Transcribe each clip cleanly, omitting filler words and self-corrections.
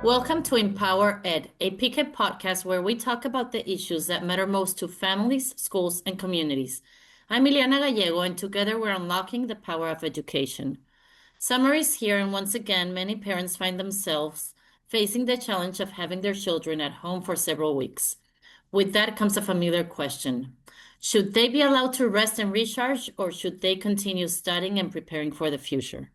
Welcome to Empower Ed, a PICET podcast where we talk about the issues that matter most to families, schools, and communities. I'm Ileana Gallego, and together we're unlocking the power of education. Summer is here, and once again, many parents find themselves facing the challenge of having their children at home for several weeks. With that comes a familiar question. Should they be allowed to rest and recharge, or should they continue studying and preparing for the future?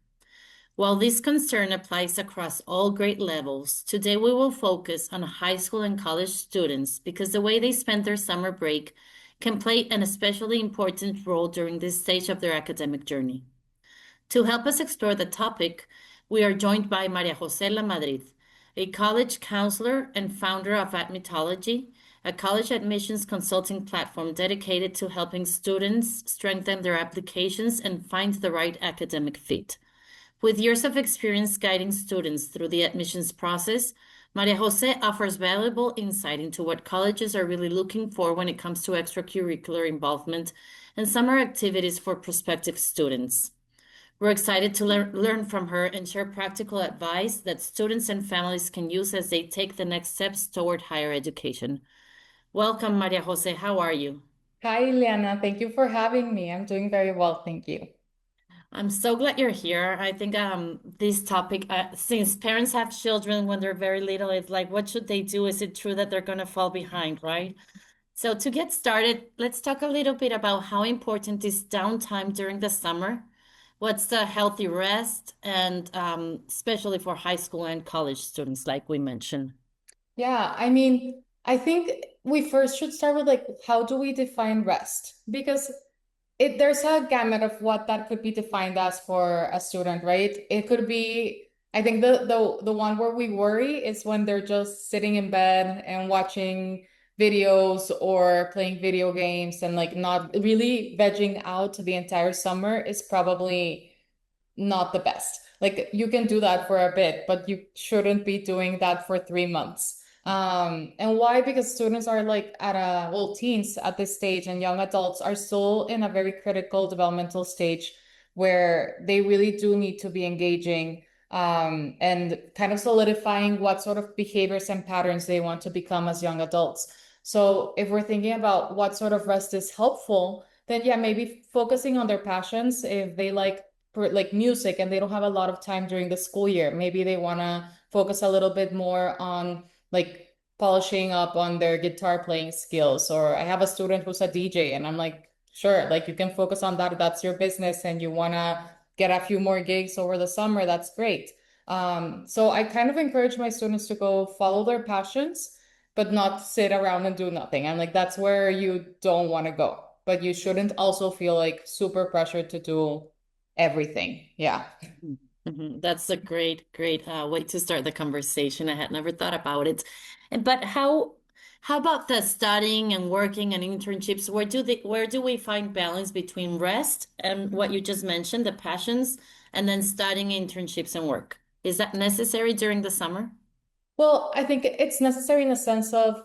While this concern applies across all grade levels, today we will focus on high school and college students because the way they spend their summer break can play an especially important role during this stage of their academic journey. To help us explore the topic, we are joined by Maria Jose Lamadrid, a college counselor and founder of Admitology, a college admissions consulting platform dedicated to helping students strengthen their applications and find the right academic fit. With years of experience guiding students through the admissions process, Maria Jose offers valuable insight into what colleges are really looking for when it comes to extracurricular involvement and summer activities for prospective students. We're excited to learn from her and share practical advice that students and families can use as they take the next steps toward higher education. Welcome, Maria Jose. How are you? Hi, Ileana. Thank you for having me. I'm doing very well, thank you. I'm so glad you're here. I think this topic, since parents have children when they're very little, it's like, what should they do? Is it true that they're going to fall behind, right? So to get started, let's talk a little bit about how important is downtime during the summer. What's the healthy rest, and especially for high school and college students, like we mentioned. Yeah, I think we first should start with how do we define rest? Because there's a gamut of what that could be defined as for a student, right? It could be, I think the one where we worry is when they're just sitting in bed and watching videos or playing video games and like not really vegging out the entire summer is probably not the best. Like you can do that for a bit, but you shouldn't be doing that for 3 months. And why? Because students are like well, teens at this stage and young adults are still in a very critical developmental stage where they really do need to be engaging and kind of solidifying what sort of behaviors and patterns they want to become as young adults. So if we're thinking about what sort of rest is helpful, then yeah, maybe focusing on their passions. If they like music and they don't have a lot of time during the school year, maybe they want to focus a little bit more on like polishing up on their guitar playing skills. Or I have a student who's a DJ and I'm like, sure, like you can focus on that. That's your business and you want to get a few more gigs over the summer. That's great. So I kind of encourage my students to go follow their passions, but not sit around and do nothing. I'm like, that's where you don't want to go. But you shouldn't also feel like super pressured to do everything. Yeah. That's a great way to start the conversation. I had never thought about it. But how about the studying and working and internships? Where do we find balance between rest and what you just mentioned, the passions, and then studying, internships, and work? Is that necessary during the summer? Well, I think it's necessary in the sense of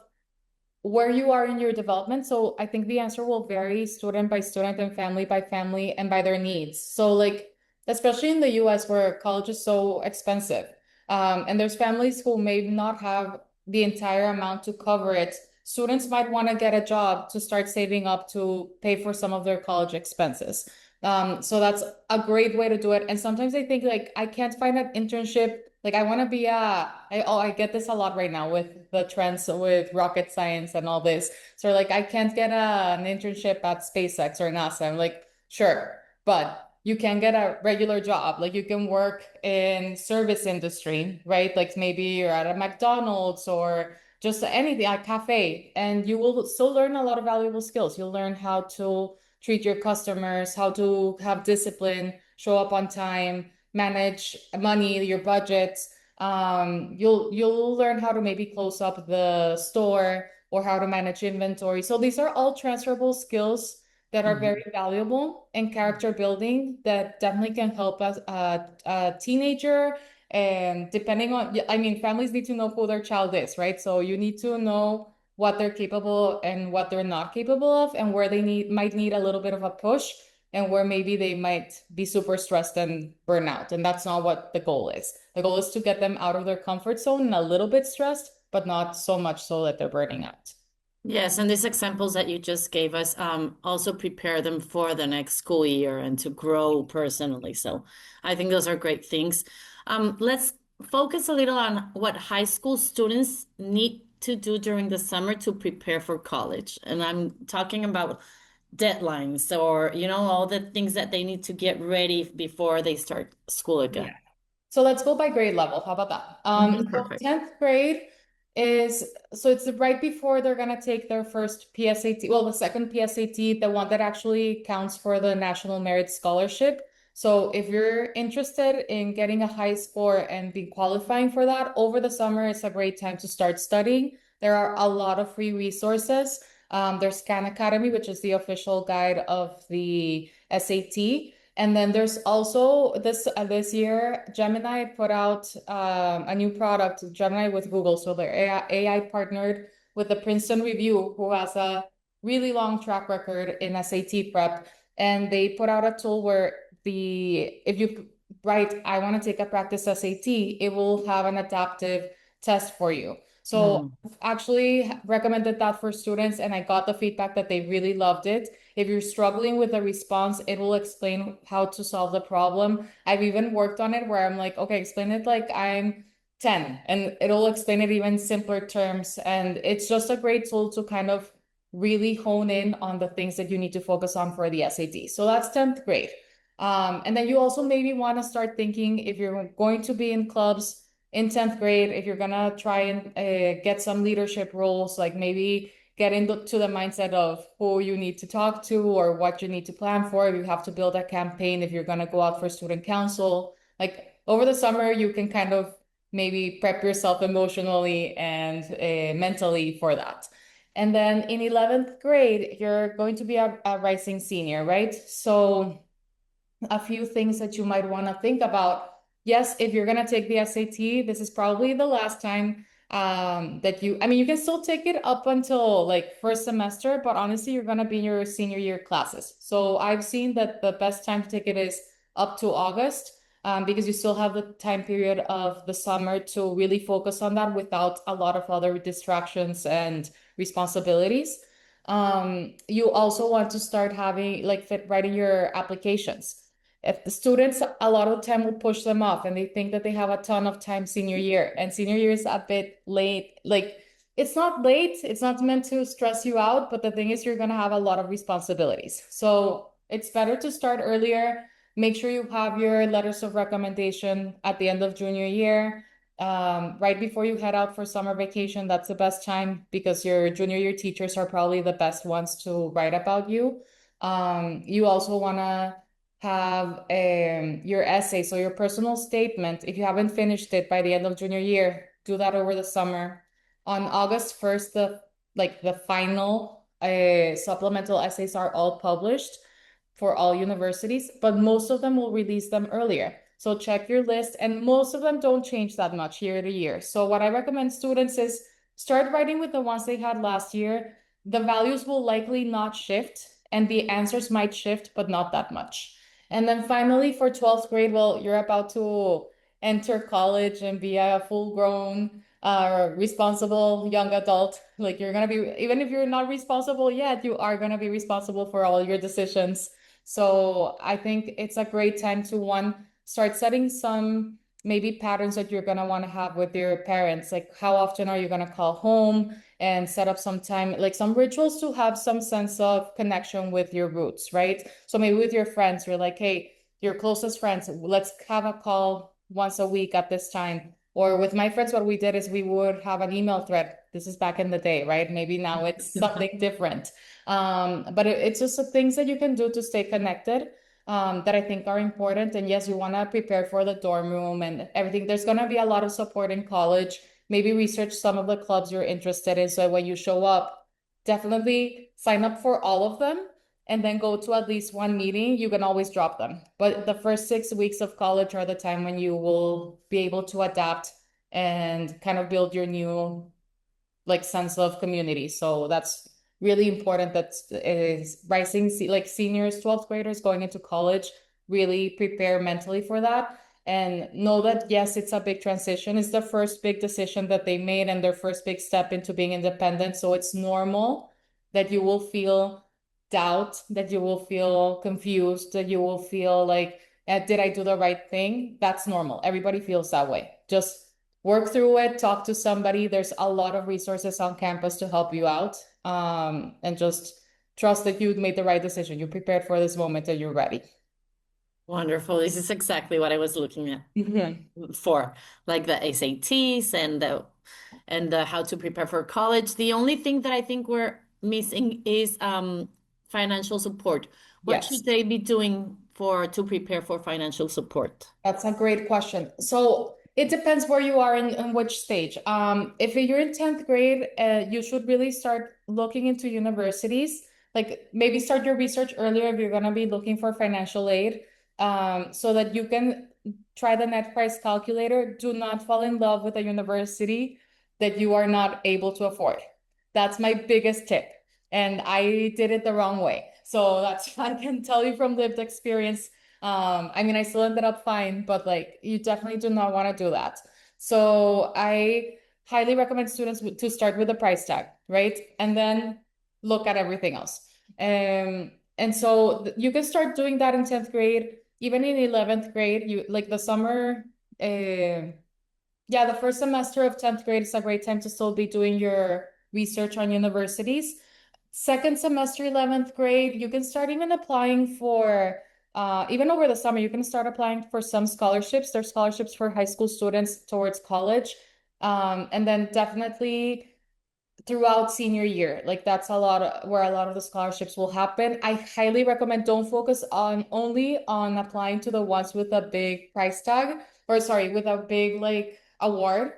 where you are in your development. So I think the answer will vary student by student and family by family and by their needs. So like, especially in the US where college is so expensive, and there's families who may not have the entire amount to cover it. Students might want to get a job to start saving up to pay for some of their college expenses. So that's a great way to do it. And sometimes I think like I can't find an internship. Like I want to be I get this a lot right now with the trends with rocket science and all this. So like I can't get an internship at SpaceX or NASA. I'm like, sure, but you can get a regular job. Like you can work in service industry, right? Like maybe you're at a McDonald's or just anything, a cafe, and you will still learn a lot of valuable skills. You'll learn how to treat your customers, how to have discipline, show up on time, manage money, your budget. You'll learn how to maybe close up the store or how to manage inventory. So these are all transferable skills that are very valuable and character building that definitely can help us a teenager. And depending on, I mean, families need to know who their child is, right? So you need to know what they're capable and what they're not capable of and where they might need a little bit of a push. and where maybe they might be super stressed and burn out. And that's not what the goal is. The goal is to get them out of their comfort zone and a little bit stressed, but not so much so that they're burning out. Yes, and these examples that you just gave us also prepare them for the next school year and to grow personally. So I think those are great things. Let's focus a little on what high school students need to do during the summer to prepare for college. And I'm talking about deadlines or, all the things that they need to get ready before they start school Yeah. again. So let's go by grade level. How about that? So Perfect. 10th grade is, so it's right before they're gonna take their first PSAT, well, the second PSAT, the one that actually counts for the National Merit Scholarship. So if you're interested in getting a high score and be qualifying for that, over the summer is a great time to start studying. There are a lot of free resources. There's Khan Academy, which is the official guide of the SAT. And then there's also this year, Gemini put out a new product, Gemini with Google. So they're AI partnered with the Princeton Review, who has a really long track record in SAT prep. And they put out a tool where if you write, I want to take a practice SAT, it will have an adaptive test for you. So Mm. I've actually recommended that for students, and I got the feedback that they really loved it. If you're struggling with a response, it will explain how to solve the problem. I've even worked on it where I'm like, okay, explain it like I'm 10, and it'll explain it even simpler terms. And it's just a great tool to kind of really hone in on the things that you need to focus on for the SAT. So that's 10th grade. And then you also maybe want to start thinking if you're going to be in clubs in 10th grade, if you're gonna try and get some leadership roles, like maybe get into the mindset of who you need to talk to or what you need to plan for. If you have to build a campaign, if you're going to go out for student council, like over the summer, you can kind of maybe prep yourself emotionally and mentally for that. And then in 11th grade, you're going to be a rising senior, right? So a few things that you might want to think about. Yes, if you're going to take the SAT, this is probably the last time that I mean, you can still take it up until like first semester, but honestly, you're going to be in your senior year classes. So I've seen that the best time to take it is up to August, because you still have the time period of the summer to really focus on that without a lot of other distractions and responsibilities. You also want to start having like writing your applications. If the students a lot of the time will push them off and they think that they have a ton of time senior year, and senior year is a bit late. Like it's not late, it's not meant to stress you out, but the thing is you're going to have a lot of responsibilities, so it's better to start earlier. Make sure you have your letters of recommendation at the end of junior year, right before you head out for summer vacation. That's the best time because your junior year teachers are probably the best ones to write about you. You also want to have your essay, so your personal statement. If you haven't finished it by the end of junior year, do that over the summer. On August 1st, the final supplemental essays are all published for all universities, but most of them will release them earlier. So check your list, and most of them don't change that much year to year. So what I recommend students is start writing with the ones they had last year. The values will likely not shift, and the answers might shift, but not that much. And then finally, for 12th grade, well, you're about to enter college and be a full-grown, responsible young adult. Like you're gonna be, even if you're not responsible yet, you are gonna be responsible for all your decisions. So I think it's a great time to start setting some maybe patterns that you're gonna want to have with your parents. Like how often are you gonna call home? And set up some time, like some rituals to have some sense of connection with your roots, right? So maybe with your friends, you're like, hey, your closest friends, let's have a call once a week at this time. Or with my friends, what we did is we would have an email thread. This is back in the day, right? Maybe now it's something different. But it's just the things that you can do to stay connected, that I think are important. And yes, you want to prepare for the dorm room and everything. There's going to be a lot of support in college. Maybe research some of the clubs you're interested in. So when you show up, definitely sign up for all of them and then go to at least one meeting. You can always drop them. But the first 6 weeks of college are the time when you will be able to adapt and kind of build your new like sense of community. So that's really important that is rising like seniors, 12th graders going into college, really prepare mentally for that and know that yes, it's a big transition. It's the first big decision that they made and their first big step into being independent. So it's normal that you will feel doubt, that you will feel confused, that you will feel like, did I do the right thing? That's normal. Everybody feels that way. Just work through it, talk to somebody. There's a lot of resources on campus to help you out. And just trust that you made the right decision. You prepared for this moment and you're ready. Wonderful. This is exactly what I was looking at Mhm. for, like the SATs and the how to prepare for college. The only thing that I think we're missing is financial support. What Yes. should they be doing for to prepare for financial support? That's a great question. So it depends where you are in which stage. If you're in 10th grade, you should really start looking into universities. Like maybe start your research earlier if you're going to be looking for financial aid, so that you can try the net price calculator. Do not fall in love with a university that you are not able to afford. That's my biggest tip. And I did it the wrong way. So that's, I can tell you from lived experience. I mean, I still ended up fine, but like you definitely do not want to do that. So I highly recommend students to start with the price tag, right? And then look at everything else. And so you can start doing that in 10th grade, even in 11th grade, you like the summer, yeah, the first semester of 10th grade is a great time to still be doing your research on universities. Second semester, 11th grade, you can start even applying for, even over the summer, you can start applying for some scholarships. There's scholarships for high school students towards college. And then definitely throughout senior year, like that's a lot of, where a lot of the scholarships will happen. I highly recommend don't focus on only on applying to the ones with a big price tag, or sorry, with a big like award,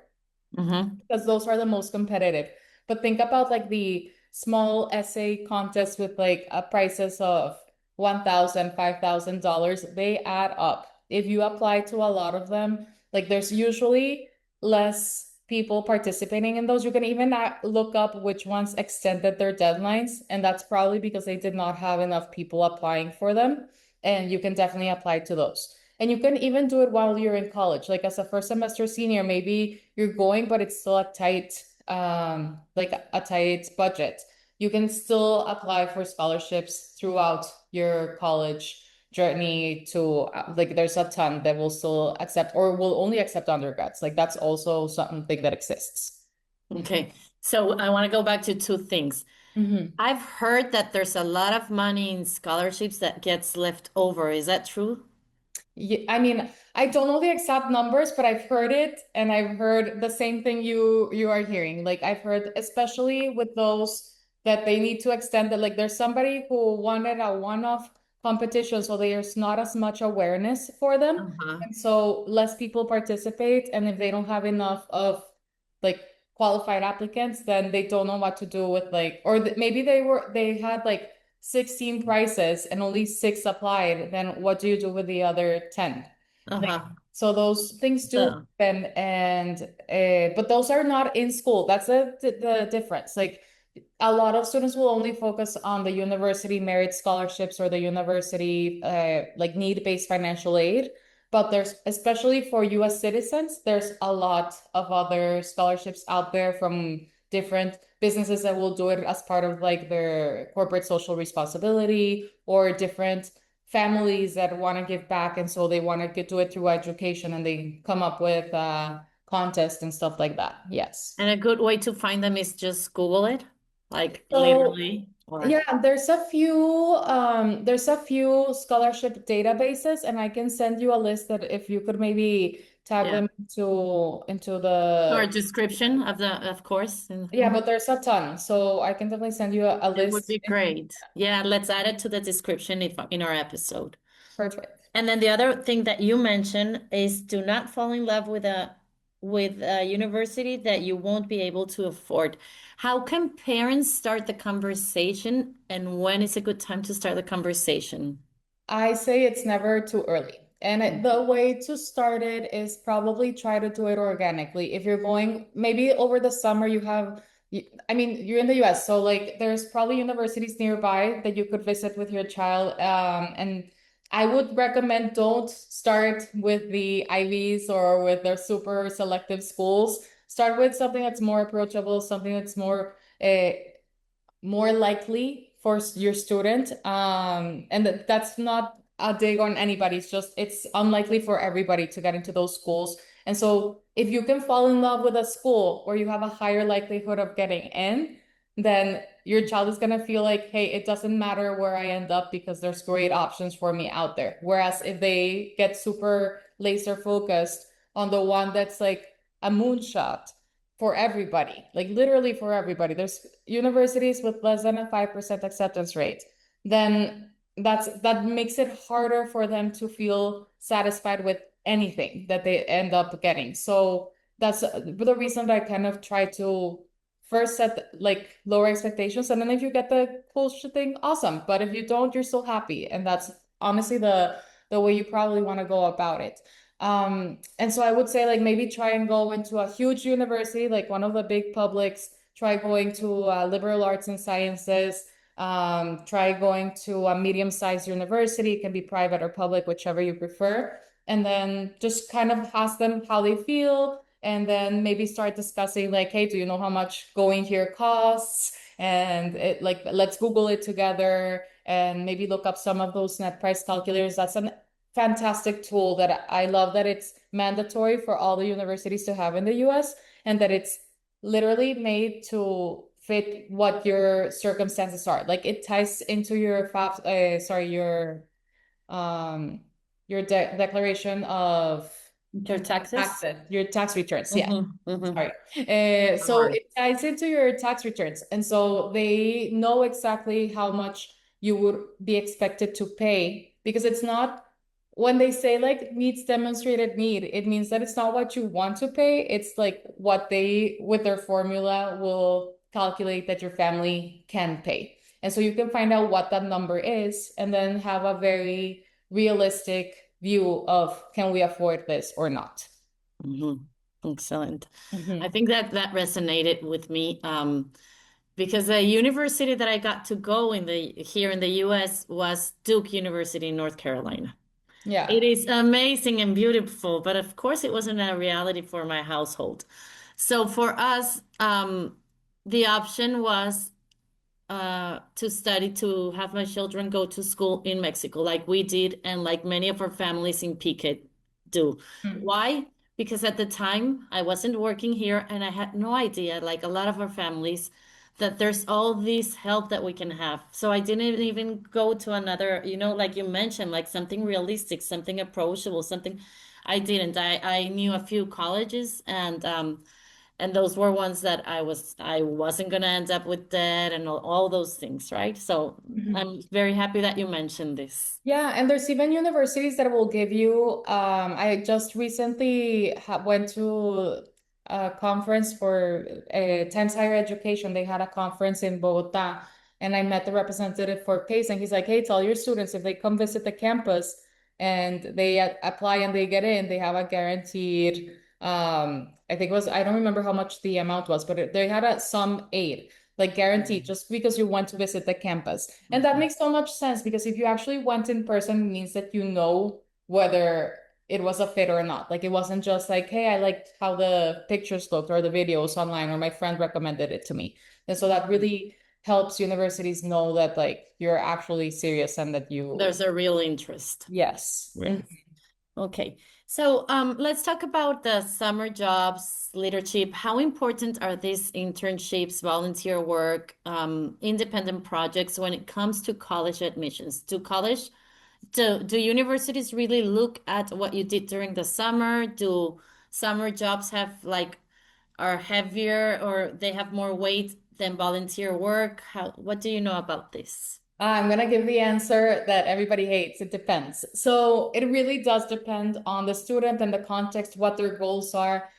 Mm-hmm. because those are the most competitive. But think about like the small essay contests with like prices of $1,000, $5,000. They add up. If you apply to a lot of them, like there's usually less people participating in those. You can even look up which ones extended their deadlines, and that's probably because they did not have enough people applying for them. And you can definitely apply to those. And you can even do it while you're in college. Like as a first semester senior, maybe you're going, but it's still a tight, like a tight budget. You can still apply for scholarships throughout your college journey to like there's a ton that will still accept or will only accept undergrads. Like that's also something that exists. Okay. So I want to go back to two things. Mhm. I've heard that there's a lot of money in scholarships that gets left over. Is that true? Yeah, I mean, I don't know the exact numbers, but I've heard it and I've heard the same thing you are hearing. Like I've heard, especially with those that they need to extend it. Like there's somebody who wanted a one-off competition, so there's not as much awareness for them. Uh-huh. And so less people participate. And if they don't have enough of like qualified applicants, then they don't know what to do with like, or maybe they had like 16 prices and only six applied, then what do you do with the other 10? Like, Uh-huh. so those things do So, happen, and but those are not in school. That's the difference. Like a lot of students will only focus on the university merit scholarships or the university like need-based financial aid. But there's, especially for US citizens, there's a lot of other scholarships out there from different businesses that will do it as part of like their corporate social responsibility, or different families that want to give back, and so they want to do it through education, and they come up with contests and stuff like that. Yes. and a good way to find them is just Google it, like So literally, or yeah, there's a few scholarship databases, and I can send you a list that if you could maybe tag yeah, them into or the, description of the of course. yeah, Mhm. but there's a ton. So I can definitely send you a It would list. be great. Yeah, let's add it to the description if in our episode. Perfect. And then the other thing that you mentioned is do not fall in love with a university that you won't be able to afford. How can parents start the conversation, and when is a good time to start the conversation? I say it's never too early. And the way to start it is probably try to do it organically. If you're going, maybe over the summer, I mean, you're in the US, so like there's probably universities nearby that you could visit with your child. And I would recommend don't start with the Ivies or with their super selective schools. Start with something that's more approachable, something that's more likely for your student. And that's not a dig on anybody. It's just it's unlikely for everybody to get into those schools. And so if you can fall in love with a school where you have a higher likelihood of getting in, then your child is gonna feel like, hey, it doesn't matter where I end up because there's great options for me out there. Whereas if they get super laser focused on the one that's like a moonshot for everybody, like literally for everybody. There's universities with less than a 5% acceptance rate. Then that makes it harder for them to feel satisfied with anything that they end up getting. So that's the reason that I kind of try to first set like lower expectations, and then if you get the cool shit thing, awesome. But if you don't, you're still happy, and that's honestly the way you probably want to go about it. And so I would say like maybe try and go into a huge university, like one of the big publics, try going to liberal arts and sciences, try going to a medium-sized university, it can be private or public, whichever you prefer, and then just kind of ask them how they feel, and then maybe start discussing like, hey, do you know how much going here costs? And it like let's Google it together and maybe look up some of those net price calculators. That's an fantastic tool that I love that it's mandatory for all the universities to have in the US, and that it's literally made to fit what your circumstances are. Like it ties into your um declaration of Your taxes? taxes, your tax returns. Yeah. Mm-hmm. Sorry. So Sorry. it ties into your tax returns. And so they know exactly how much you would be expected to pay, because it's not, when they say like needs demonstrated need, it means that it's not what you want to pay. It's like what they, with their formula, will calculate that your family can pay. And so you can find out what that number is and then have a very realistic view of can we afford this or not. Mm-hmm. Excellent. I Mhm. think that that resonated with me because the university that I got to go in the here in the US was Duke University in North Carolina. Yeah. It is amazing and beautiful, but of course it wasn't a reality for my household. So for us, the option was to study, to have my children go to school in Mexico, like we did, and like many of our families in Piquet do. Mm. Why? Because at the time I wasn't working here and I had no idea, like a lot of our families, that there's all this help that we can have. So I didn't even go to another, like you mentioned, like something realistic, something approachable, something I didn't. I knew a few colleges and those were ones that I wasn't gonna end up with debt and all those things, right? So Mhm. I'm very happy that you mentioned this. Yeah, and there's even universities that will give you. I just recently went to a conference for 10th higher education. They had a conference in Bogota, and I met the representative for PACE, and he's like, "Hey, tell your students if they come visit the campus and they apply and they get in, they have a guaranteed. I think it was, I don't remember how much the amount was, but they had a some aid, like guaranteed, just because you went to visit the campus." And that Mhm. makes so much sense because if you actually went in person, it means that you know whether it was a fit or not. Like it wasn't just like, hey, I liked how the pictures looked or the videos online or my friend recommended it to me. And so that really helps universities know that like you're actually serious and that you, There's a real interest. yes. Yes. Okay. So let's talk about the summer jobs, leadership. How important are these internships, volunteer work, independent projects when it comes to college admissions? Do universities really look at what you did during the summer? Do summer jobs have like are heavier or they have more weight than volunteer work? What do you know about this? I'm gonna give the answer that everybody hates. It depends. So it really does depend on the student and the context, what their goals are.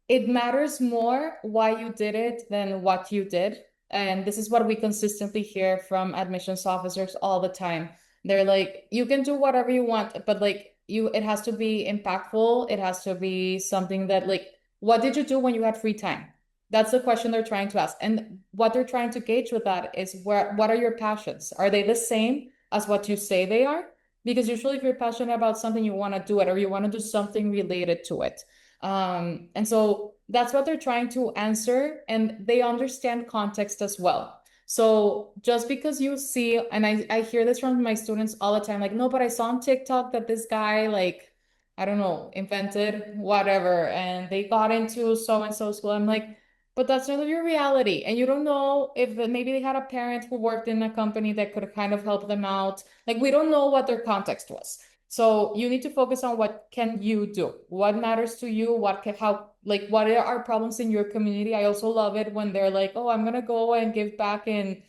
It matters more why you did it than what you did. And this is what we consistently hear from admissions officers all the time. They're like, you can do whatever you want, but like it has to be impactful. It has to be something that like, what did you do when you had free time? That's the question they're trying to ask. And what they're trying to gauge with that is what are your passions? Are they the same as what you say they are? Because usually if you're passionate about something, you want to do it or you want to do something related to it. And so that's what they're trying to answer, and they understand context as well. So just because you see, and I hear this from my students all the time, like, no, but I saw on TikTok that this guy, like, I don't know, invented whatever, and they got into so and so school. I'm like, but that's not your reality. And you don't know if maybe they had a parent who worked in a company that could kind of help them out. Like, we don't know what their context was. So you need to focus on what can you do, what matters to you, what can how like what are problems in your community. I also love it when they're like, oh, I'm gonna go and give back in,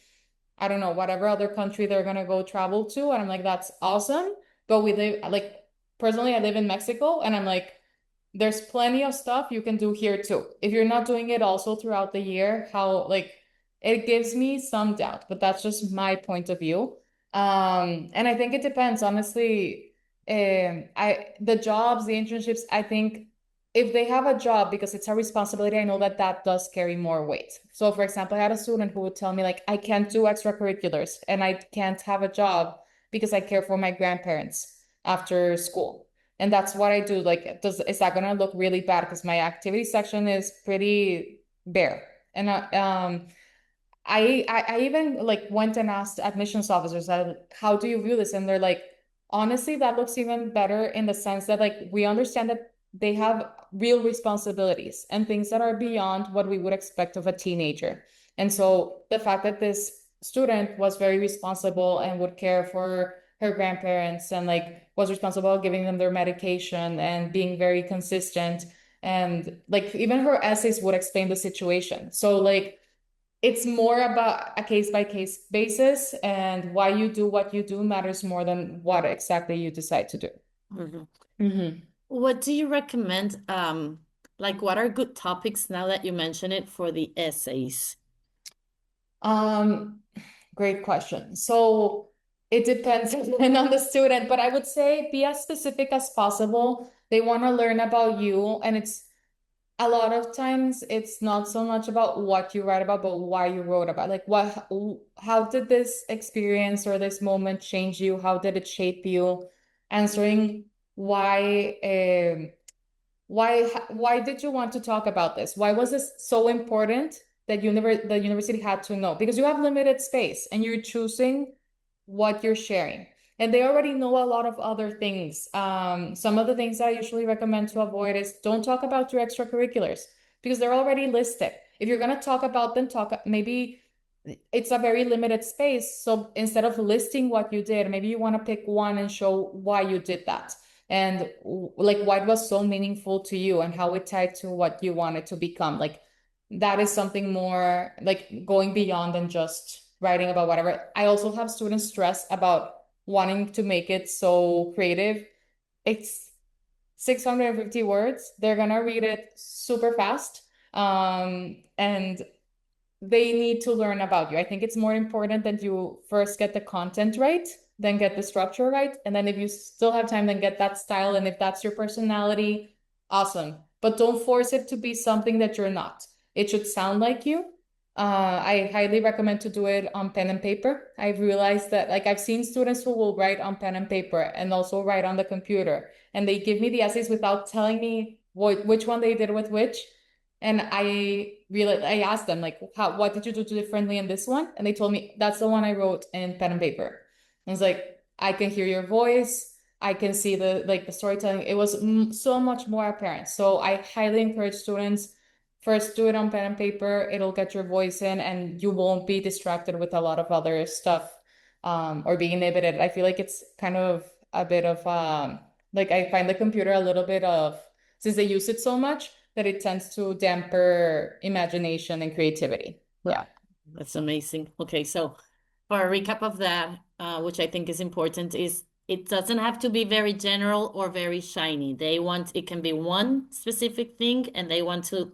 I don't know, whatever other country they're gonna go travel to. And I'm like, that's awesome. But we live like personally, I live in Mexico, and I'm like, there's plenty of stuff you can do here too. If you're not doing it also throughout the year, how like it gives me some doubt, but that's just my point of view. And I think it depends, honestly. I the jobs, the internships, I think if they have a job because it's a responsibility, I know that that does carry more weight. So, for example, I had a student who would tell me like, I can't do extracurriculars and I can't have a job because I care for my grandparents after school. And that's what I do. Like, is that gonna look really bad? Because my activity section is pretty bare. And I even like went and asked admissions officers that how do you view this? And they're like, honestly, that looks even better in the sense that like we understand that they have real responsibilities and things that are beyond what we would expect of a teenager. And so the fact that this student was very responsible and would care for her grandparents and like was responsible giving them their medication and being very consistent, and like even her essays would explain the situation. So like it's more about a case by case basis, and why you do what you do matters more than what exactly you decide to do. Mhm. Mm-hmm. What do you recommend? Like, what are good topics now that you mention it for the essays? Um, Great question. So it depends again on the student, but I would say be as specific as possible. They want to learn about you, and it's a lot of times it's not so much about what you write about, but why you wrote about. Like how did this experience or this moment change you? How did it shape you? Answering why why did you want to talk about this? Why was this so important that the university had to know? Because you have limited space and you're choosing what you're sharing. And they already know a lot of other things. Some of the things that I usually recommend to avoid is don't talk about your extracurriculars because they're already listed. If you're gonna talk about them, talk maybe it's a very limited space. So instead of listing what you did, maybe you want to pick one and show why you did that and like why it was so meaningful to you and how it tied to what you wanted to become. Like that is something more like going beyond than just writing about whatever. I also have students stress about wanting to make it so creative. It's 650 words. They're gonna read it super fast. And they need to learn about you. I think it's more important that you first get the content right, then get the structure right. And then if you still have time, then get that style. And if that's your personality, awesome. But don't force it to be something that you're not. It should sound like you. I highly recommend to do it on pen and paper. I've realized that like I've seen students who will write on pen and paper and also write on the computer. And they give me the essays without telling me which one they did with which. And I asked them like, what did you do differently in this one? And they told me that's the one I wrote in pen and paper. And it's like, I can hear your voice. I can see the storytelling. It was so much more apparent. So I highly encourage students first do it on pen and paper. It'll get your voice in and you won't be distracted with a lot of other stuff, or being inhibited. I feel like it's kind of a bit of, like I find the computer a little bit of, since they use it so much, that it tends to damper imagination and creativity. Yeah. That's amazing. Okay, so for a recap of that, which I think is important, is it doesn't have to be very general or very shiny. They want it can be one specific thing and they want to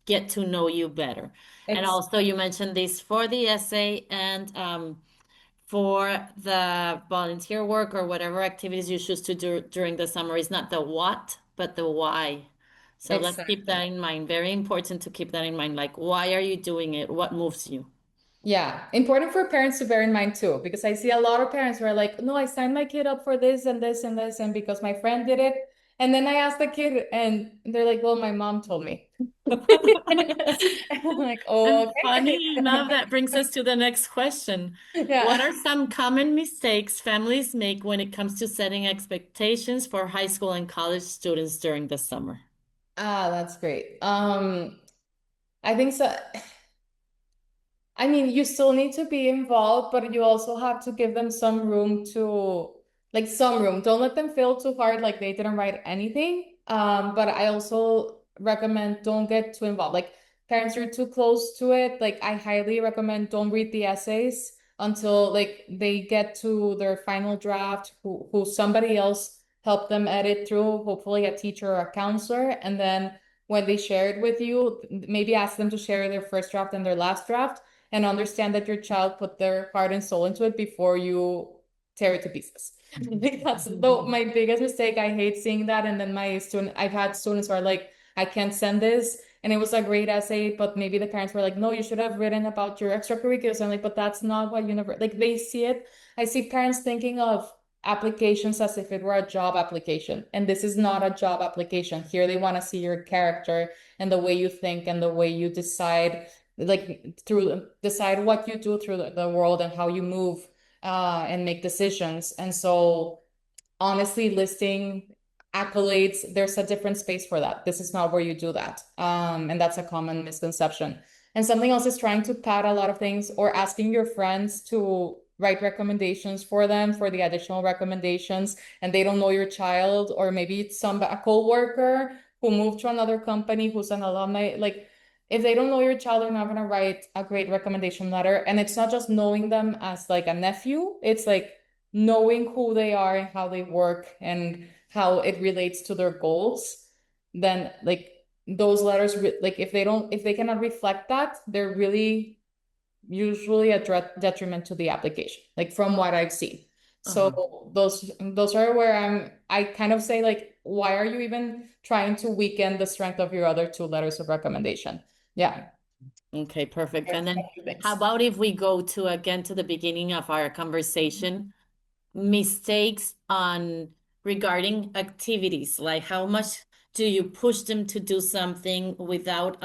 get to know you better. And Ex also you mentioned this for the essay and for the volunteer work or whatever activities you choose to do during the summer is not the what, but the why. So let's keep that Exactly. in mind. Very important to keep that in mind. Like, why are you doing it? What moves you? Yeah, important for parents to bear in mind too, because I see a lot of parents who are like, no, I signed my kid up for this and this and this, and because my friend did it. And then I asked the kid, and they're like, well, my mom told me. And I'm like, oh, And okay. funny enough, that brings us to the next question. What Yeah. are some common mistakes families make when it comes to setting expectations for high school and college students during the summer? Ah, that's great. I think so. I mean, you still need to be involved, but you also have to give them some room to, like some room. Don't let them feel too hard, like they didn't write anything. But I also recommend don't get too involved. Like parents are too close to it. Like I highly recommend don't read the essays until like they get to their final draft, who somebody else helped them edit through, hopefully a teacher or a counselor, and then when they share it with you, maybe ask them to share their first draft and their last draft and understand that your child put their heart and soul into it before you tear it to pieces. That's my biggest mistake. I hate seeing that. And then I've had students who are like, I can't send this. And it was a great essay, but maybe the parents were like, no, you should have written about your extracurriculars. I'm like, but that's not what like they see it. I see parents thinking of applications as if it were a job application. And this is not a job application. Here they want to see your character and the way you think and the way you decide like through decide what you do through the world and how you move and make decisions. And so honestly, listing accolades, there's a different space for that. This is not where you do that. And that's a common misconception. And something else is trying to pad a lot of things or asking your friends to write recommendations for them for the additional recommendations, and they don't know your child, or maybe it's a coworker who moved to another company who's an alumni. Like if they don't know your child, they're not gonna write a great recommendation letter. And it's not just knowing them as like a nephew, it's like knowing who they are and how they work and how it relates to their goals. Then like those letters like if they cannot reflect that, they're really usually a detriment to the application, like from what I've seen. Uh-huh. So those are where I kind of say like, why are you even trying to weaken the strength of your other two letters of recommendation? Yeah. Okay, perfect. There's And then a few how things. about if we go to again to the beginning of our conversation, mistakes on regarding activities, like how much do you push them to do something without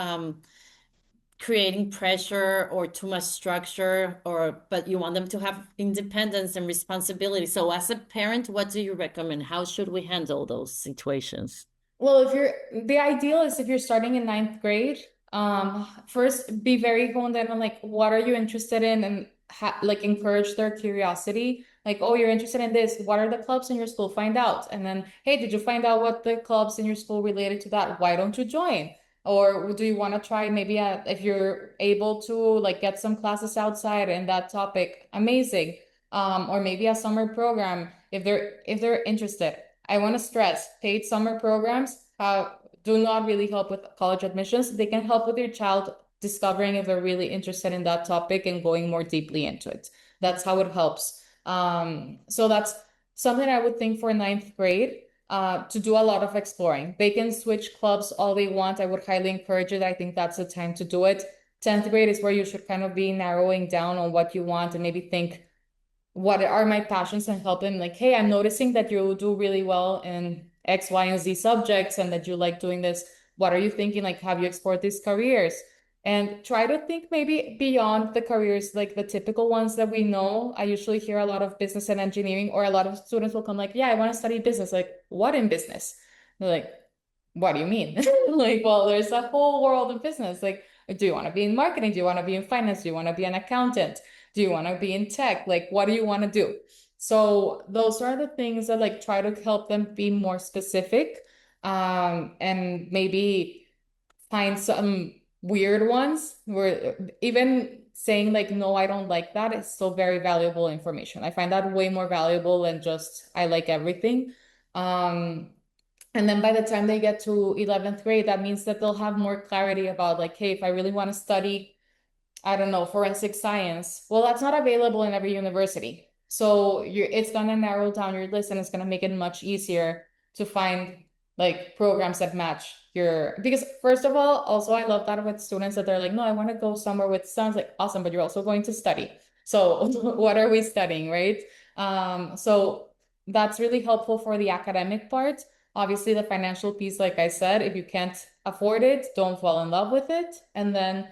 creating pressure or too much structure, or but you want them to have independence and responsibility. So as a parent, what do you recommend? How should we handle those situations? Well, if you're the ideal is if you're starting in ninth grade, first be very honed in on like what are you interested in and like encourage their curiosity. Like, oh, you're interested in this. What are the clubs in your school? Find out. And then, hey, did you find out what the clubs in your school related to that? Why don't you join? Or do you want to try maybe if you're able to like get some classes outside in that topic? Amazing. Or maybe a summer program if they're interested. I want to stress paid summer programs do not really help with college admissions. They can help with your child discovering if they're really interested in that topic and going more deeply into it. That's how it helps. So that's something I would think for ninth grade. To do a lot of exploring. They can switch clubs all they want. I would highly encourage it. I think that's the time to do it. 10th grade is where you should kind of be narrowing down on what you want and maybe think what are my passions and help them like, hey, I'm noticing that you do really well in X, Y, and Z subjects and that you like doing this. What are you thinking? Like, have you explored these careers? And try to think maybe beyond the careers, like the typical ones that we know. I usually hear a lot of business and engineering, or a lot of students will come like, yeah, I want to study business. Like, what in business? They're like, what do you mean? Like, well, there's a whole world of business. Like, do you want to be in marketing? Do you want to be in finance? Do you want to be an accountant? Do you want to be in tech? Like, what do you want to do? So those are the things that like try to help them be more specific, and maybe find some weird ones where even saying like, no, I don't like that is still very valuable information. I find that way more valuable than just I like everything. Um, and then by the time they get to 11th grade, that means that they'll have more clarity about like, hey, if I really want to study, I don't know, forensic science, well, that's not available in every university. So it's gonna narrow down your list and it's gonna make it much easier to find like programs that match your, because first of all, also I love that with students that they're like, no, I want to go somewhere with sounds like awesome, but you're also going to study. So what are we studying, right? So that's really helpful for the academic part. Obviously, the financial piece, like I said, if you can't afford it, don't fall in love with it. And then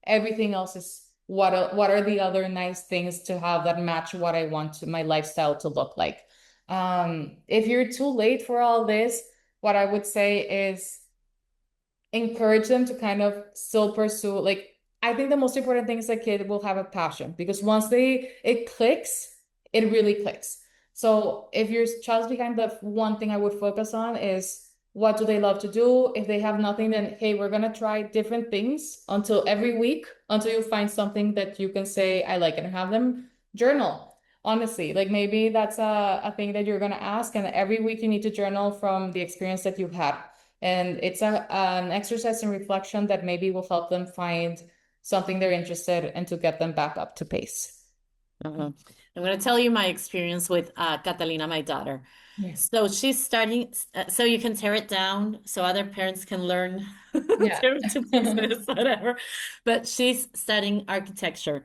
everything else is what are the other nice things to have that match what I want to, my lifestyle to look like. If you're too late for all this, what I would say is encourage them to kind of still pursue, like, I think the most important thing is a kid will have a passion, because once they it clicks, it really clicks. So if your child's behind, the one thing I would focus on is what do they love to do. If they have nothing, then hey, we're gonna try different things until every week, until you find something that you can say I like it, and have them journal. Honestly, like maybe that's a thing that you're gonna ask, and every week you need to journal from the experience that you've had. And it's an exercise in reflection that maybe will help them find something they're interested in to get them back up to pace. Uh-huh. I'm going to tell you my experience with Catalina, my daughter. Yeah. So she's starting, so you can tear it down so other parents can learn, Yeah. tear it to pieces, whatever. But she's studying architecture.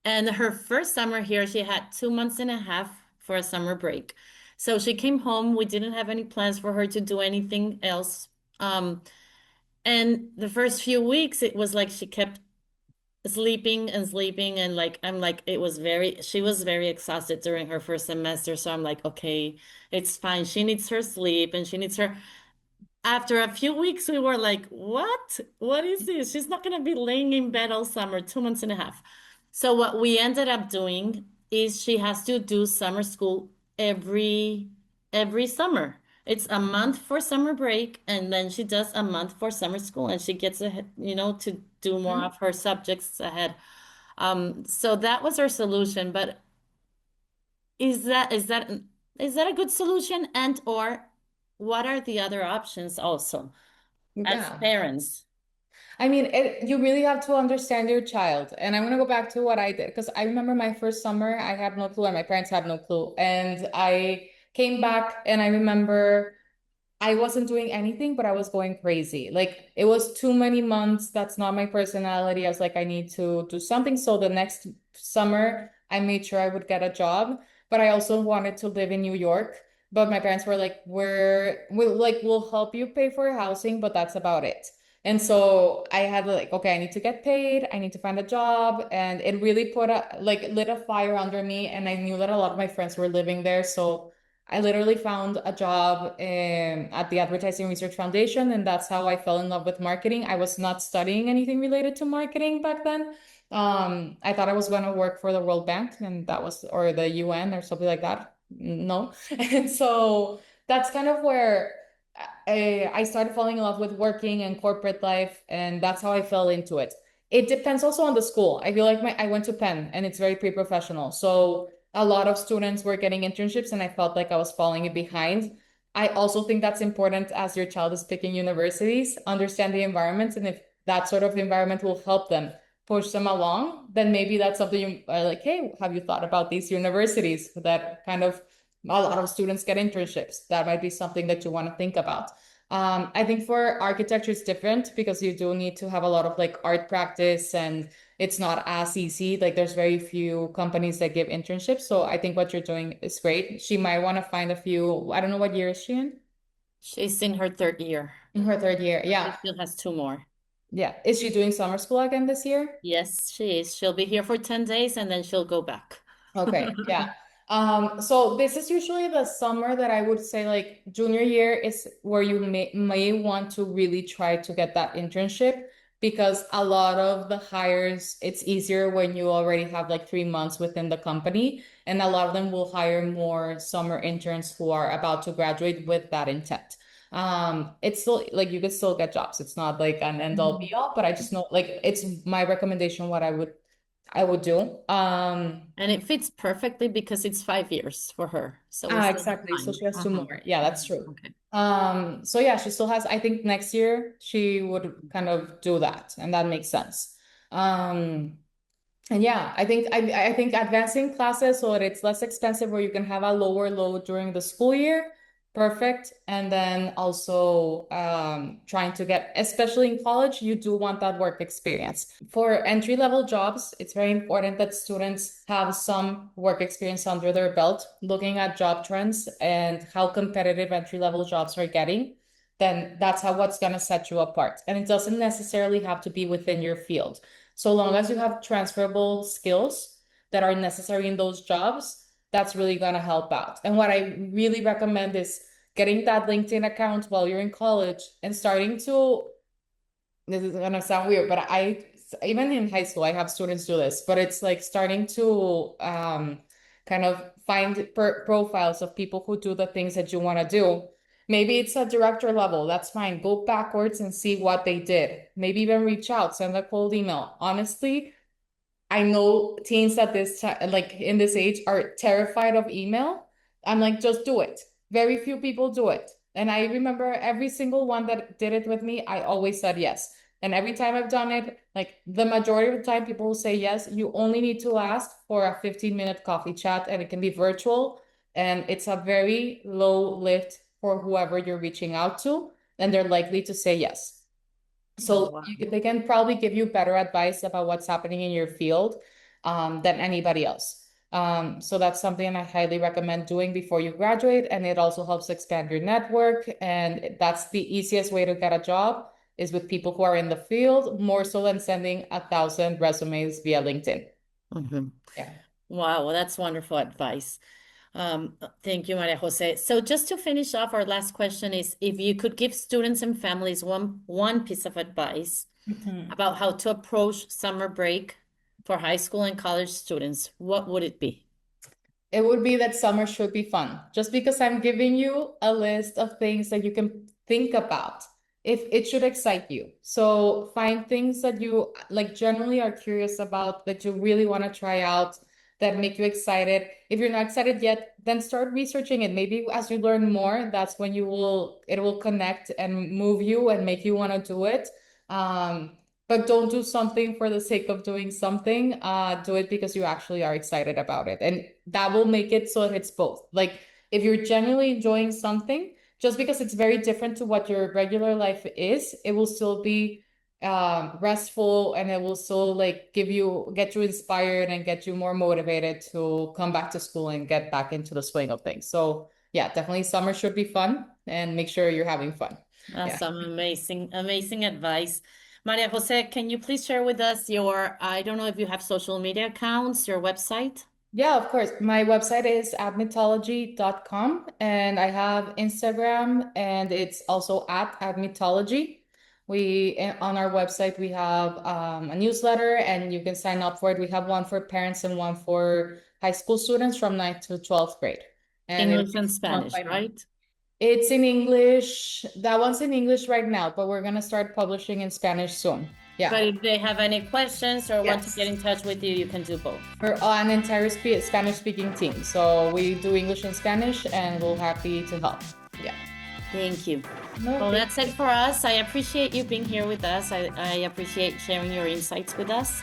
And her first summer here, she had 2 months and a half for a summer break. So she came home. We didn't have any plans for her to do anything else. Um, and the first few weeks, it was like she kept sleeping and sleeping. And like, I'm like, she was very exhausted during her first semester. So I'm like, okay, it's fine. She needs her sleep and she needs her. After a few weeks, we were like, what? What is this? She's not going to be laying in bed all summer, 2 months and a half. So what we ended up doing is she has to do summer school every every summer. It's a month for summer break, and then she does a month for summer school, and she gets ahead, to do more of her subjects ahead. So that was our solution. But is that a good solution? And or what are the other options also as Yeah. parents? I mean, you really have to understand your child. And I'm going to go back to what I did, because I remember my first summer, I had no clue, and my parents had no clue. And I came back, and I remember I wasn't doing anything, but I was going crazy. Like it was too many months. That's not my personality. I was like, I need to do something. So the next summer, I made sure I would get a job, but I also wanted to live in New York. But my parents were like, we'll help you pay for your housing, but that's about it. And so I had like, okay, I need to get paid. I need to find a job. And it really lit a fire under me. And I knew that a lot of my friends were living there. So I literally found a job at the Advertising Research Foundation, and that's how I fell in love with marketing. I was not studying anything related to marketing back then. I thought I was going to work for the World Bank, and or the UN or something like that. No. And so that's kind of where I started falling in love with working and corporate life, and that's how I fell into it. It depends also on the school. I feel like I went to Penn, and it's very pre-professional. So a lot of students were getting internships, and I felt like I was falling behind. I also think that's important as your child is picking universities, understand the environment, and if that sort of environment will help them push them along, then maybe that's something you are like, hey, have you thought about these universities that kind of a lot of students get internships? That might be something that you want to think about. I think for architecture, it's different because you do need to have a lot of like art practice, and it's not as easy. Like there's very few companies that give internships. So I think what you're doing is great. She might want to find a few, I don't know what year is she in? She's in her third year. In her third year. She Yeah. still has two more. Yeah. Is she doing summer school again this year? Yes, she is. She'll be here for 10 days and then she'll go back. Okay, yeah. So this is usually the summer that I would say like junior year is where you may want to really try to get that internship, because a lot of the hires, it's easier when you already have like 3 months within the company, and a lot of them will hire more summer interns who are about to graduate with that intent. It's still like you can still get jobs. It's not like an end all be all, but I just know like it's my recommendation what I would do. And it fits perfectly because it's 5 years for her. So we still have Exactly. So time. she has two more. Yeah, that's true. Okay. So yeah, she still has, I think next year she would kind of do that, and that makes sense. Um, and yeah, I think advancing classes so that it's less expensive, where you can have a lower load during the school year, perfect. And then also trying to get, especially in college, you do want that work experience. For entry-level jobs, it's very important that students have some work experience under their belt, looking at job trends and how competitive entry-level jobs are getting. Then that's how what's going to set you apart. And it doesn't necessarily have to be within your field. So long as you have transferable skills that are necessary in those jobs, that's really going to help out. And what I really recommend is getting that LinkedIn account while you're in college and starting to, this is going to sound weird, but even in high school, I have students do this, but it's like starting to kind of find profiles of people who do the things that you want to do. Maybe it's a director level, that's fine. Go backwards and see what they did. Maybe even reach out, send a cold email. Honestly, I know teens at this time, like in this age, are terrified of email. I'm like, just do it. Very few people do it. And I remember every single one that did it with me, I always said yes. And every time I've done it, like the majority of the time, people will say yes. You only need to ask for a 15-minute coffee chat, and it can be virtual. And it's a very low lift for whoever you're reaching out to, and they're likely to say yes. So Wow. they can probably give you better advice about what's happening in your field than anybody else. So that's something I highly recommend doing before you graduate. And it also helps expand your network. And that's the easiest way to get a job is with people who are in the field, more so than sending 1,000 resumes via LinkedIn. Mhm. Yeah. Wow, well, that's wonderful advice. Thank you, Maria Jose. So just to finish off, our last question is if you could give students and families one piece of advice Mhm. about how to approach summer break for high school and college students, what would it be? It would be that summer should be fun. Just because I'm giving you a list of things that you can think about, if it should excite you. So find things that you like generally are curious about, that you really want to try out, that make you excited. If you're not excited yet, then start researching it. Maybe as you learn more, that's when it will connect and move you and make you want to do it. But don't do something for the sake of doing something. Do it because you actually are excited about it. And that will make it so it's both. Like if you're genuinely enjoying something, just because it's very different to what your regular life is, it will still be restful, and it will still like get you inspired and get you more motivated to come back to school and get back into the swing of things. So yeah, definitely summer should be fun, and make sure you're having fun. That's Yeah. some amazing, amazing advice. Maria Jose, can you please share with us I don't know if you have social media accounts, your website? Yeah, of course. My website is admitology.com, and I have Instagram, and it's also at Admitology. On our website we have a newsletter, and you can sign up for it. We have one for parents and one for high school students from 9th to 12th grade. And English it's and month Spanish, by month. right? It's in English. That one's in English right now, but we're gonna start publishing in Spanish soon. Yeah. But if they have any questions or want to get Yes. in touch with you, you can do both. We're an entire Spanish speaking team. So we do English and Spanish, and we're happy to help. Yeah. Thank you. No, Well, thank that's it for us. I appreciate you being here with us. I appreciate sharing your insights with us.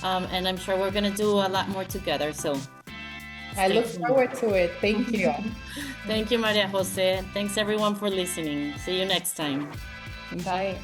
And I'm sure we're going to do a lot more together. So I stay look tuned. forward to it. Thank you. Thank you, Maria Jose. Thanks everyone for listening. See you next time. Bye.